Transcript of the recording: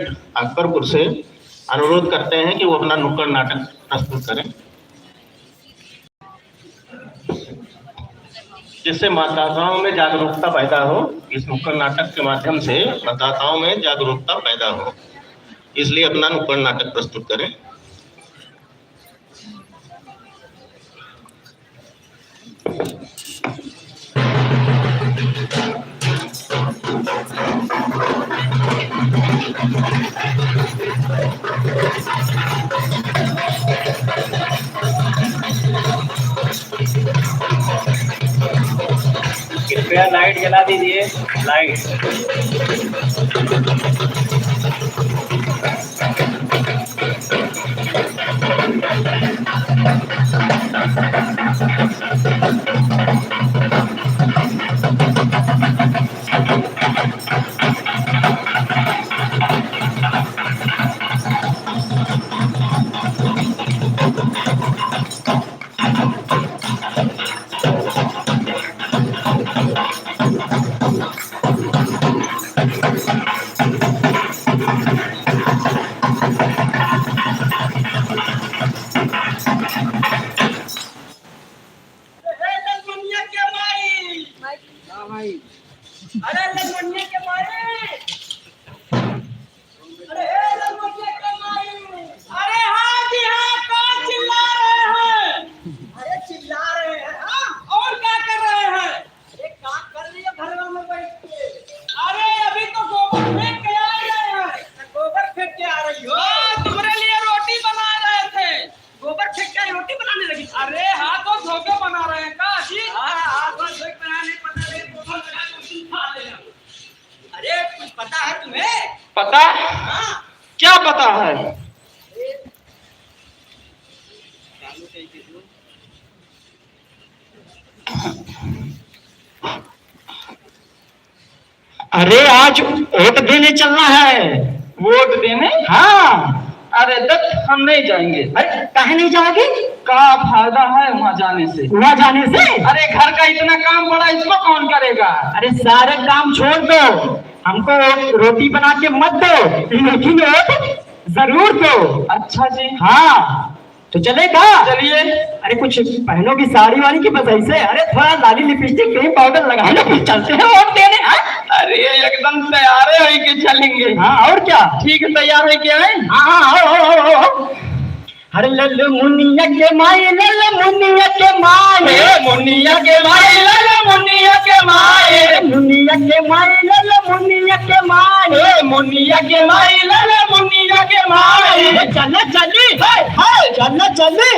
अकबरपुर से अनुरोध करते हैं कि वो अपना नुक्कड़ नाटक प्रस्तुत करें, जिससे मतदाताओं में जागरूकता पैदा हो। इस नुक्कड़ नाटक के माध्यम से मतदाताओं में जागरूकता पैदा हो, इसलिए अपना नुक्कड़ नाटक प्रस्तुत करें। कृपया लाइट जला दीजिए। लाइट अरे लखमनिया के मारे, अरे लखमनिया के मारे, अरे हाँ जी हाँ, कौन चिल्ला रहे हैं? अरे चिल्ला रहे हैं हाँ, और क्या कर रहे हैं? एक काम कर लिया घर में बैठ के। अरे अभी तो गोबर फेंक के आ रहे हैं। गोबर फेंक के आ रही हो? तुम्हारे लिए रोटी बना रहे थे। गोबर फेंक के रोटी बनाने लगी? अरे हाँ, तो धोखे बना रहे हैं का जी? हाँ तो फेंक बनाने पता नहीं, गोबर लगा के खा लेना। अरे कुछ पता है तुम्हें? पता? हाँ क्या पता है? अरे आज वोट देने चलना है। वोट देने? हाँ। अरे दत्त, हम नहीं जाएंगे। अरे काहे नहीं जाओगे? क्या फायदा है वहाँ जाने से? वहाँ जाने से? अरे घर का इतना काम पड़ा, इसको कौन करेगा? अरे सारे काम छोड़ दो, हमको रोटी बना के मत दो, लेकिन वोट जरूर दो। अच्छा जी, हाँ तो चलेगा? चलिए। अरे कुछ पहनोगी साड़ी वाड़ी की बस ऐसे? अरे थोड़ा लाली लिपस्टिक क्रीम पाउडर लगा लो, फिर चलते हैं वोट देने। हाँ अरे एकदम तैयार है के चलेंगे। हाँ और क्या? ठीक है, तैयार है क्या है? हाँ आओ। अरे लल्लू मुनिया के माए, लल्लू मुनिया के माए, मुनिया के माए, लल्लू मुनिया के माए, मुनिया के माए, लल्लू मुनिया के माए, मुनिया के माए, लल्लू मुनिया के माए। चलना चली, चलना चली।